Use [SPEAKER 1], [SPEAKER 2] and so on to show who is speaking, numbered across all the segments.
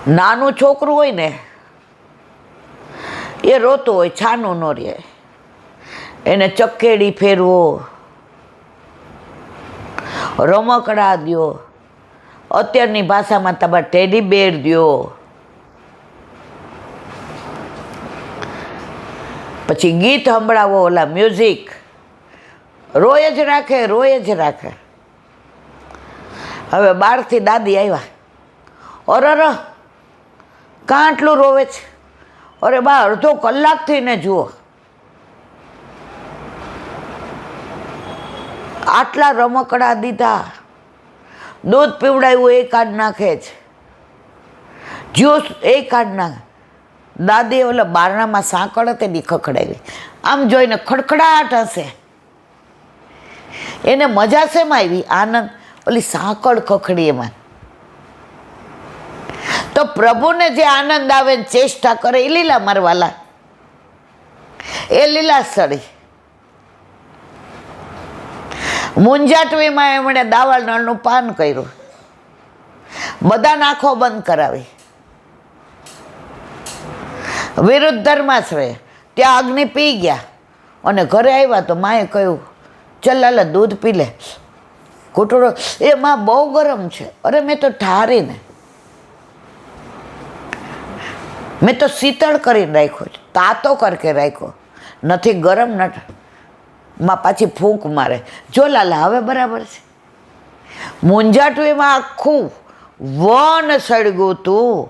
[SPEAKER 1] નાનું છોકરું હોય ને એ રોતું હોય, છાનું ન રહે. એને ચકેડી ફેરવો, રમકડા દ્યો, અત્યારની ભાષામાં તમારે ટેડી બેર દ્યો, પછી ગીત સંભળાવો, ઓલા મ્યુઝિક, રોય જ રાખે, રોય જ રાખે. હવે બહારથી દાદી આવ્યા, અરર કાં આટલું રોવે છે? અરે બા અડધો કલાકથી ને જુઓ આટલા રમકડા દીધા, દૂધ પીવડાવ્યું એ કાઢ નાખે છે, જ્યુસ એ કાઢ નાખે. દાદી ઓલા બારણામાં સાંકળ હતી ની ખખડાવી, આમ જોઈને ખડખડાટ હશે. એને મજા શેમાં આવી? આનંદ. ઓલી સાંકળ ખખડી એમાં. તો પ્રભુને જે આનંદ આવે ને ચેષ્ટા કરે એ લીલા મારવાલા, એ લીલા સળી. મુંજાટવીમાં એમણે દાવાળ નળનું પાન કર્યું, બધા આંખો બંધ કરાવી. વિરુદ્ધ ધર્માશ્રય ત્યાં અગ્નિ પી ગયા અને ઘરે આવ્યા તો માએ કહ્યું, ચલ લાલા દૂધ પી લે. ઘૂંટડો, એ માં બહુ ગરમ છે. અરે મેં તો ઠારીને, મેં તો શીતળ કરીને રાખ્યો છે, તાતો કરકે રાખ્યો નથી, ગરમ નથી. માં પાછી ફૂંક મારે, જો લાલા હવે બરાબર છે. મુંજાટવીમાં આખું વન સળગું તું,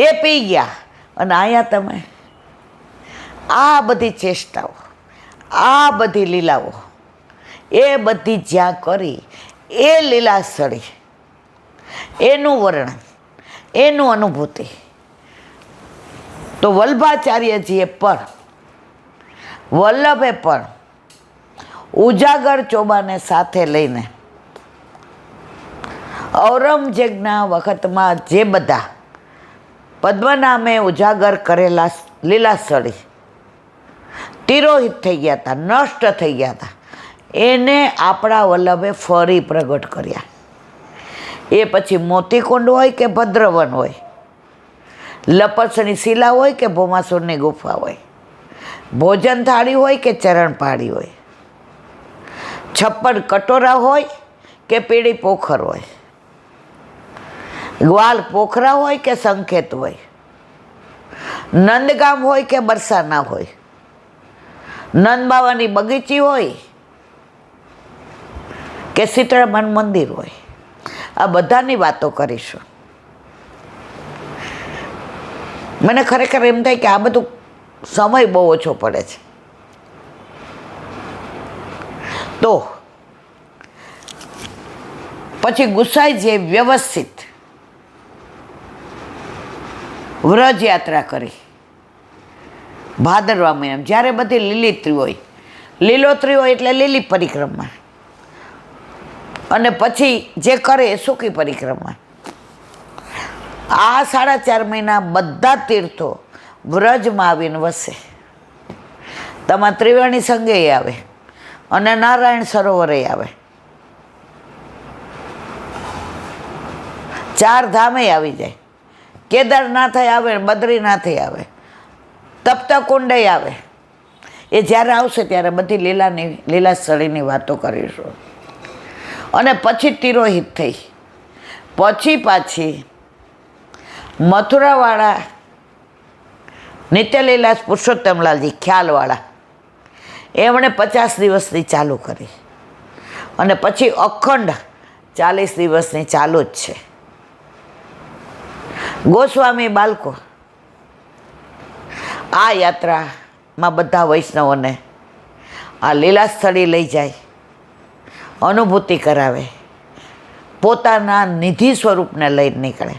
[SPEAKER 1] એ પી ગયા. અને અહીંયા તમે આ બધી ચેષ્ટાઓ, આ બધી લીલાઓ, એ બધી જ્યાં કરી એ લીલા સળી, એનું વર્ણન, એનું અનુભૂતિ. તો વલ્ભાચાર્યજીએ પણ, વલ્લભે પણ ઉજાગર ચોબાને સાથે લઈને ઔરંગઝેબના વખતમાં જે બધા પદ્મનામે ઉજાગર કરેલા લીલાસળી તિરોહિત થઈ ગયા હતા, નષ્ટ થઈ ગયા હતા, એને આપણા વલ્લભે ફરી પ્રગટ કર્યા. એ પછી મોતીકુંડ હોય કે ભદ્રવન હોય, લપસણી શિલા હોય કે ભૌમાસુરની ગુફા હોય, ભોજન થાળી હોય કે ચરણ પાળી હોય, 56 કટોરા હોય કે પીળી પોખર હોય, ગ્વાલ પોખરા હોય કે સંકેત હોય, નંદગામ હોય કે બરસાના હોય, નંદબાવાની બગીચી હોય કે સીતળામાનું મંદિર હોય. આ બધાની વાતો કરીશું. મને ખરેખર એમ થાય કે આ બધું સમય બહુ ઓછો પડે છે. તો પછી ગુસાઈજીએ વ્યવસ્થિત વ્રજ યાત્રા કરી ભાદરવા મહિનામાં, જ્યારે બધી લીલીતરી હોય. લીલોતરી હોય એટલે લીલી પરિક્રમા, અને પછી જે કરે એ સૂકી પરિક્રમા. આ 4.5 મહિના બધા તીર્થો વ્રજમાં આવીને વસે. તમારા ત્રિવેણી સંગે આવે અને નારાયણ સરોવરે આવે, 4 ધામે આવી જાય. કેદારનાથ આવે, બદ્રીનાથે આવે, તપ્તકુંડે આવે. એ જ્યારે આવશે ત્યારે બધી લીલા સ્થળીની વાતો કરીશું. અને પછી તિરોહિત થઈ, પછી પાછી મથુરાવાળા નિત્યલીલા પુરુષોત્તમલાલજી ખ્યાલવાળા, એમણે 50 દિવસની ચાલુ કરી, અને પછી અખંડ 40 દિવસની ચાલુ જ છે. ગોસ્વામી બાળકો આ યાત્રામાં બધા વૈષ્ણવોને આ લીલા સ્થળી લઈ જાય, અનુભૂતિ કરાવે, પોતાના નિધિ સ્વરૂપને લઈને નીકળે,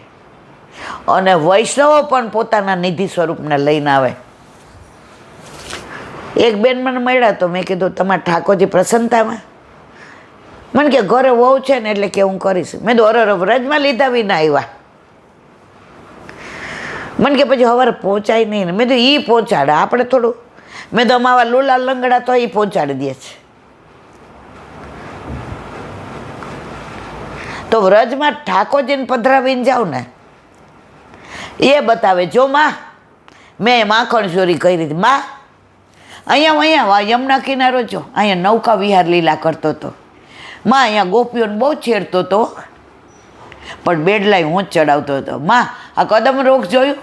[SPEAKER 1] અને વૈષ્ણવો પણ પોતાના નિધિ સ્વરૂપને લઈને આવે. એક બેન મને મળ્યા તો મેં કીધું, તમારા ઠાકોરજી પ્રસન્નતામાં? મને કે ઘરે વહુ છે ને એટલે કે હું કરીશ. મેં તો અરર વ્રજમાં લીધા વિના આવ્યા. મને કે પછી સવારે પહોંચાય નહીં ને. મેં તો એ પહોંચાડે, આપણે થોડું. મેં તો અમારા લુલા લંગડા તો એ પહોંચાડી દે છે. તો વ્રજમાં ઠાકોરજીને પધરાવીને જાઓ ને એ બતાવે, જો માં મેં માખણ ચોરી કરી હતી, માં અહીંયા યમુના કિનારો જો, અહીંયા નૌકા વિહાર લીલા કરતો હતો, માં અહીંયા ગોપીઓને બહુ છેડતો હતો, પણ બેડલાઈ હું જ ચડાવતો હતો, માં આ કદમ રોગ જોયું,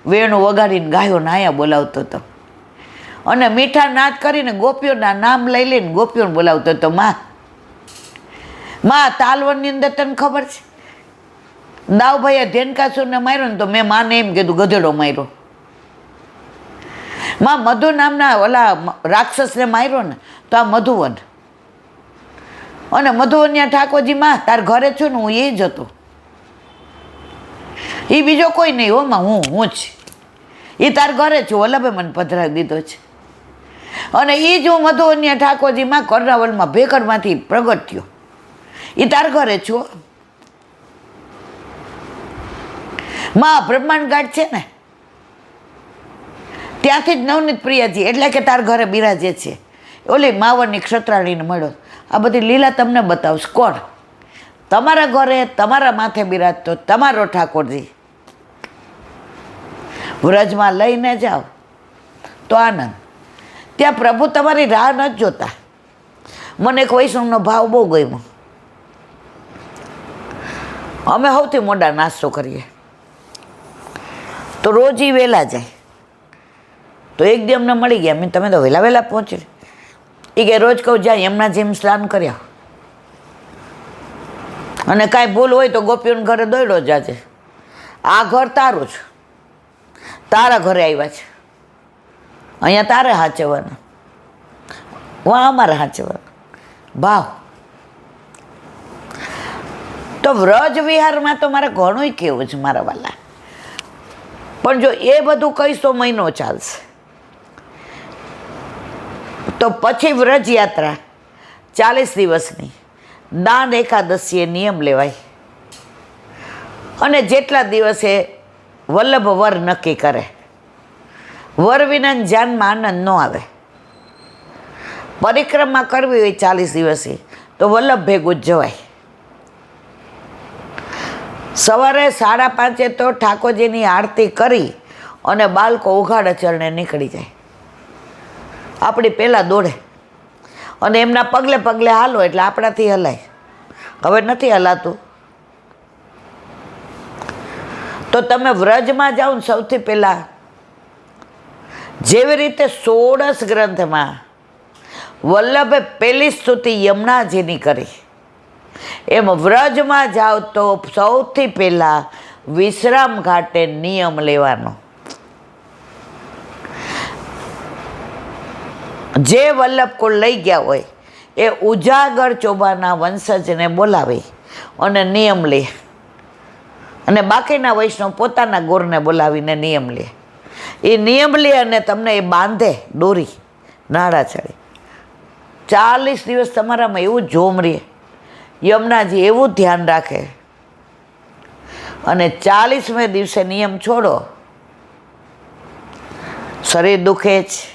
[SPEAKER 1] વેણું વગાડીને ગાયોને અહીંયા બોલાવતો હતો, અને મીઠા નાદ કરીને ગોપીઓના નામ લઈ લઈને ગોપીઓને બોલાવતો હતો, માં તાલવનની અંદર તને ખબર છે દાવભાઈએ ધેનકાસુરને માર્યો ને તો મેં માને એમ કીધું ગધેડો માર્યો, માં મધુ નામના ઓલા રાક્ષસને માર્યો ને તો આ મધુવન, અને મધુવન્યા ઠાકોરજી માં તાર ઘરે છું ને હું એ જ હતો, એ બીજો કોઈ નહીં હો માં, હું જ, એ તાર ઘરે છું, વલ્લભે મને પધરાવી દીધો છે, અને એ જ હું મધુવન્યા ઠાકોરજી માં કર્ણાવલમાં ભેકરમાંથી પ્રગટ થયો, એ તાર ઘરે છું માં, બ્રહ્માંડ ગાઢ છે ને ત્યાંથી જ નવનીત પ્રિયાજી એટલે કે તાર ઘરે બિરાજે છે, ઓલી માવરની ક્ષત્રાણીને મળ્યો, આ બધી લીલા તમને બતાવશ, કોણ તમારા ઘરે તમારા માથે બિરાજતો તમારો ઠાકોરજી, વ્રજમાં લઈને જાઓ તો આનંદ, ત્યાં પ્રભુ તમારી રાહ નથી જોતા. મને એક વૈષ્ણવનો ભાવ બહુ ગમ્યો, અમે સૌથી મોડા નાસ્તો કરીએ તો રોજ ઈ વહેલા જાય, તો એક દી અમને મળી ગયા, મેં તમે તો વહેલા પહોંચે, એ કે રોજ કહું જાય યમુનાજીમાં સ્નાન કર્યા, અને કાંઈ ભૂલ હોય તો ગોપીઓને ઘરે દોડ્યો જાજે, આ ઘર તારું છે, તારા ઘરે આવ્યા છે, અહીંયા તારે હાચવવાના, વાં અમારે હાચવવાના ભાવ. તો વ્રજ વિહારમાં તો મારે ઘણું કેવું છે મારા વાલા, પણ જો એ બધું કહીશ તો મહિનો ચાલશે. તો પછી વ્રજ યાત્રા 40 દિવસની દાન એકાદશીએ નિયમ લેવાય, અને જેટલા દિવસે વલ્લભ વર નક્કી કરે, વર વિના જાનમાં આનંદ ન આવે. પરિક્રમા કરવી હોય 40 દિવસે તો વલ્લભ ભેગું જ જવાય. સવારે 5:30 તો ઠાકોરજીની આરતી કરી અને બાળકો ઉઘાડા ચરણે નીકળી જાય, આપણી પહેલાં દોડે, અને એમના પગલે પગલે હાલો એટલે આપણાથી હલાય, હવે નથી હલાતું. તો તમે વ્રજમાં જાઓ ને સૌથી પહેલાં જેવી રીતે 16 ગ્રંથમાં વલ્લભે પહેલી સ્તુતિ યમુનાજીની કરી, એમ વ્રજમાં જાઓ તો સૌથી પહેલાં વિશ્રામ ઘાટે નિયમ લેવાનો. જે વલ્લભ કુળ લઈ ગયા હોય એ ઉજાગર ચોબાના વંશજને બોલાવી અને નિયમ લે, અને બાકીના વૈષ્ણવ પોતાના ગોરને બોલાવીને નિયમ લે. એ નિયમ લે અને તમને એ બાંધે દોરી નાડા ચડે. 40 દિવસ તમારામાં એવું જોમ રહે, યમુનાજી એવું ધ્યાન રાખે, અને 40મે દિવસે નિયમ છોડો, શરીર દુખે છે,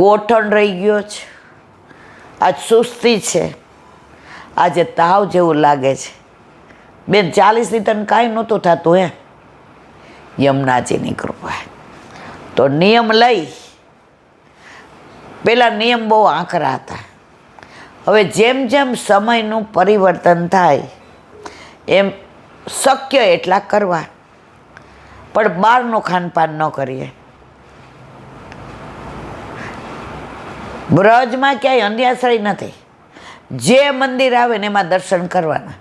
[SPEAKER 1] ગોઠણ રહી ગયો છે, આજ સુસ્તી છે, આજે તાવ જેવું લાગે છે, બેન 40 તને કાંઈ નહોતું થતું હે, યમુનાજીની કૃપા. તો નિયમ લઈ, પેલા નિયમ બહુ આકરા હતા, હવે જેમ જેમ સમયનું પરિવર્તન થાય એમ શક્ય એટલા કરવા, પણ બહારનું ખાનપાન ન કરીએ. બ્રજમાં ક્યાંય અન્યાશ્રય નથી, જે મંદિર આવે ને એમાં દર્શન કરવાના,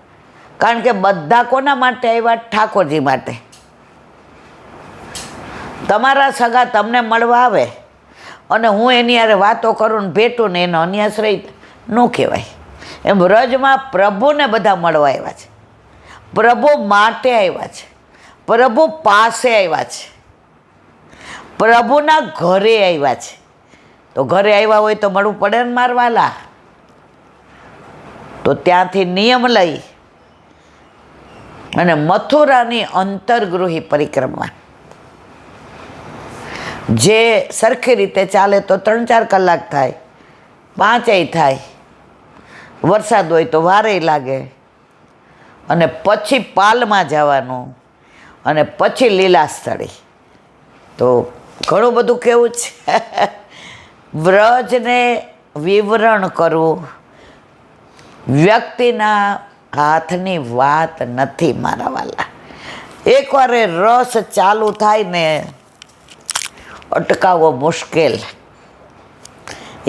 [SPEAKER 1] કારણ કે બધા કોના માટે આવ્યા? ઠાકોરજી માટે. તમારા સગા તમને મળવા આવે અને હું એની હારે વાતો કરું ને ભેટું ને, એનો અન્યાશ્રય ન કહેવાય. એમ વ્રજમાં પ્રભુને બધા મળવા આવ્યા છે, પ્રભુ માટે આવ્યા છે, પ્રભુ પાસે આવ્યા છે, પ્રભુના ઘરે આવ્યા છે. તો ઘરે આવ્યા હોય તો મળવું પડે ને મારવાલા. તો ત્યાંથી નિયમ લઈ અને મથુરાની અંતર્ગૃહી પરિક્રમા જે સરખી રીતે ચાલે તો 3-4 કલાક થાય, 5 થાય, વરસાદ હોય તો વારે લાગે, અને પછી પાલમાં જવાનું, અને પછી લીલા સ્થળે. તો ઘણું બધું કેવું છે. વ્રજને વિવરણ કરવું વ્યક્તિના હાથની વાત નથી મારા વાલા. એકવાર એ રસ ચાલુ થાય ને અટકાવવો મુશ્કેલ.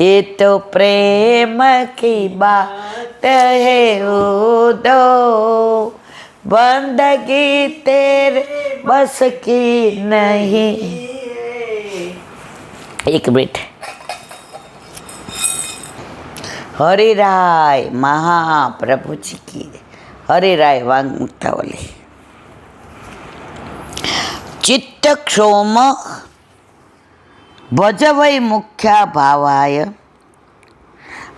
[SPEAKER 1] એ તો પ્રેમ કી બાત હે ઉદો બંદગી તેરે બસ કી નહીં. એક મિનિટ. હરિરાય મહાપ્રભુજી કી. હરિરાય વાંગ મુક્તાવલી. ચિત્તક્ષોમ ભજવૈ મુખ્યા ભાવાય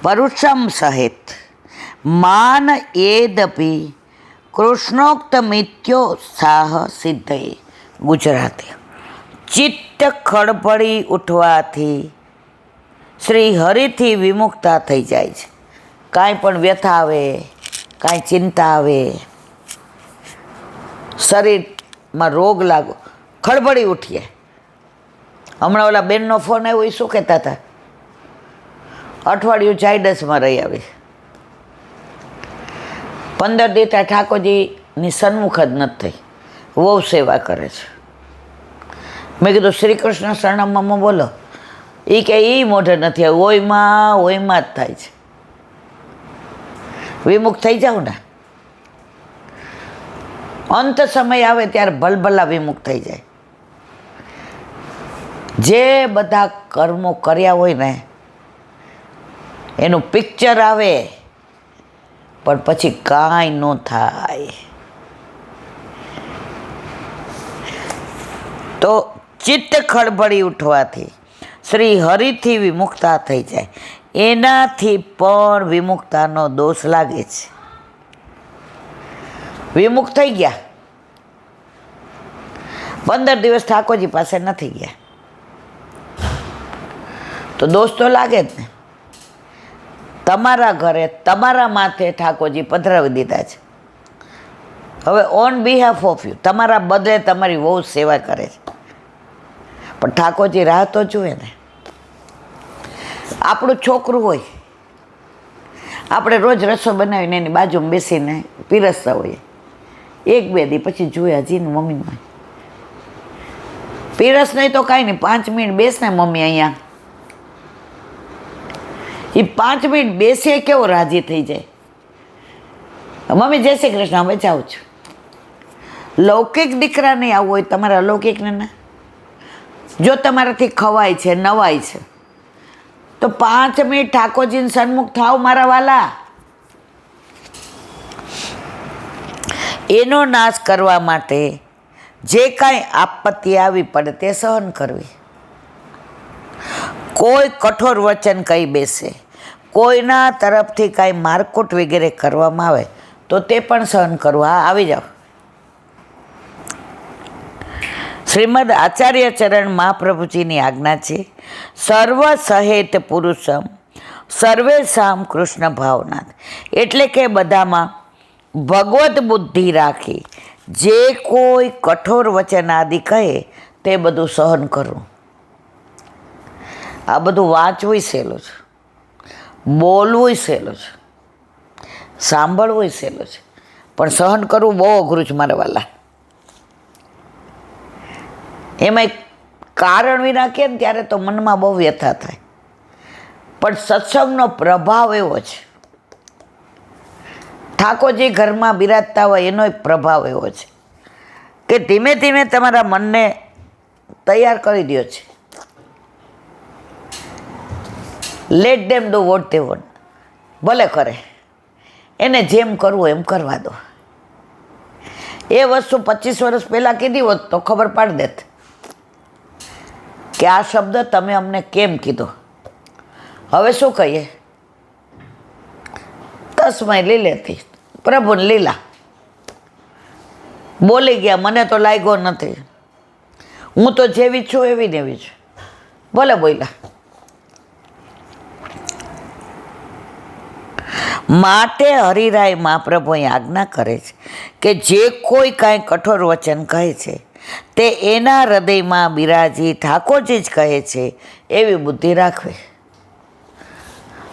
[SPEAKER 1] પરુષમ સહિત માન એદપી કૃષ્ણોક્ત મિત્યોત્સાહ સિદ્ધય. ગુજરાતી. ચિત્ત ખડભડી ઉઠવાથી શ્રી હરિથી વિમુક્તા થઈ જાય છે. કાંઈ પણ વ્યથા આવે, કાંઈ ચિંતા આવે, શરીરમાં રોગ લાગો, ખડભડી ઉઠીએ. હમણાં ઓલા બેનનો ફોન આવ્યો, એ શું કહેતા હતા? અઠવાડિયું ઝાયડસમાં રહી આવી, 15 દી ત્યાં ઠાકોરજીની સન્મુખ જ નથી થઈ, વહુ સેવા કરે છે. મેં કીધું શ્રી કૃષ્ણ શરણમમાં બોલો. એ કે એ મોઢે નથી આવ્યું, ઓયમાં જ થાય છે. વિમુખ થઈ જાવ ને, અંત સમય આવે ત્યારે ભલભલા વિમુખ થઈ જાય. જે બધા કર્મો કર્યા હોય ને એનું પિક્ચર આવે, પણ પછી કાંઈ ન થાય. તો ચિત્ત ખડભડી ઉઠવાથી શ્રી હરિથી વિમુક્તા થઈ જાય. એનાથી પણ વિમુક્તાનો દોષ લાગે છે. વિમુખ થઈ ગયા, 15 દિવસ ઠાકોરજી પાસે નથી ગયા, તો દોષ તો લાગે જ ને. તમારા ઘરે તમારા માથે ઠાકોરજી પધરાવી દીધા છે. હવે ઓન બિહાફ ઓફ યુ, તમારા બદલે તમારી વહુ સેવા કરે છે, પણ ઠાકોરજી રાહ તો જુએ ને. આપણું છોકરું હોય, આપણે રોજ રસોઈ બનાવીને એની બાજુમાં બેસીને પીરસતા હોઈએ. 1-2 દી પછી જોયા હજીનું મમ્મીનું પીરસ નહીં તો કાંઈ નહીં, 5 મિનિટ બેસ ને મમ્મી અહીંયા. એ 5 મિનિટ બેસીએ કેવો રાજી થઈ જાય. મમ્મી જય શ્રી કૃષ્ણ, હવે જાઉં છું. લૌકિક દીકરા નહીં આવું હોય, તમારા અલૌકિકને ના. જો તમારાથી ખવાય છે, નવાય છે, તો 5 મિનિટ ઠાકોરજીને સન્મુખ થાવ મારા વાલા. એનો નાશ કરવા માટે જે કાંઈ આપત્તિ આવી પડે તે સહન કરવી. કોઈ કઠોર વચન કહી બેસે, કોઈના તરફથી કાંઈ મારકુટ વગેરે કરવામાં આવે તો તે પણ સહન કરવું. હા, આવી જાઓ. શ્રીમદ આચાર્ય ચરણ મહાપ્રભુજીની આજ્ઞા છે, સર્વ સહેત પુરુષમ સર્વેશામ કૃષ્ણ ભાવનાથ. એટલે કે બધામાં ભગવત બુદ્ધિ રાખી જે કોઈ કઠોર વચન આદિ કહે તે બધું સહન કરવું. આ બધું વાંચવું સહેલું છે, બોલવું સહેલું છે, સાંભળવું સહેલું છે, પણ સહન કરવું બહુ અઘરું છે મારા વાલા. એમાં કારણ વિના કે ને ત્યારે તો મનમાં બહુ વ્યથા થાય, પણ સત્સંગનો પ્રભાવ એવો છે. ઠાકોરજી ઘરમાં બિરાજતા હોય એનો પ્રભાવ એવો છે કે ધીમે ધીમે તમારા મનને તૈયાર કરી દો છે. Late them do what they want. ભલે કરે, એને જેમ કરવું એમ કરવા દો. એ વસ્તુ 25 વર્ષ પહેલાં કીધી હોત તો ખબર પાડી દેત કે આ શબ્દ તમે અમને કેમ કીધો. હવે શું કહીએ? તસ્મય લીલેથી, પ્રભુને લીલા. બોલી ગયા, મને તો લાગ્યો નથી, હું તો જેવી છું એવી ને એવી છું. ભલે બોલ્યા. માટે હરિરાય મહાપ્રભુ આજ્ઞા કરે છે કે જે કોઈ કાંઈ કઠોર વચન કહે છે તે એના હૃદયમાં બિરાજી ઠાકોરજી જ કહે છે એવી બુદ્ધિ રાખવી.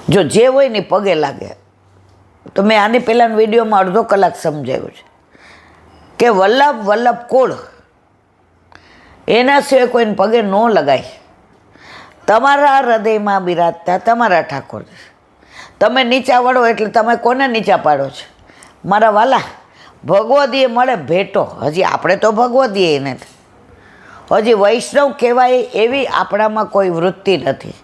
[SPEAKER 1] જો જે હોય ને પગે લાગે. તો મેં આની પહેલાંના વિડીયોમાં અડધો કલાક સમજાવ્યું છે કે વલ્લભ વલ્લભ કોળ એના સિવાય કોઈને પગે ન લગાય. તમારા હૃદયમાં બિરાજતા તમારા ઠાકોરજી. તમે નીચા વળો એટલે તમે કોને નીચા પાડો છો? મારા વાલા, ભગવદીએ મળે ભેટો. હજી આપણે તો ભગવદીએ નથી, હજી વૈષ્ણવ કહેવાય એવી આપણામાં કોઈ વૃત્તિ નથી.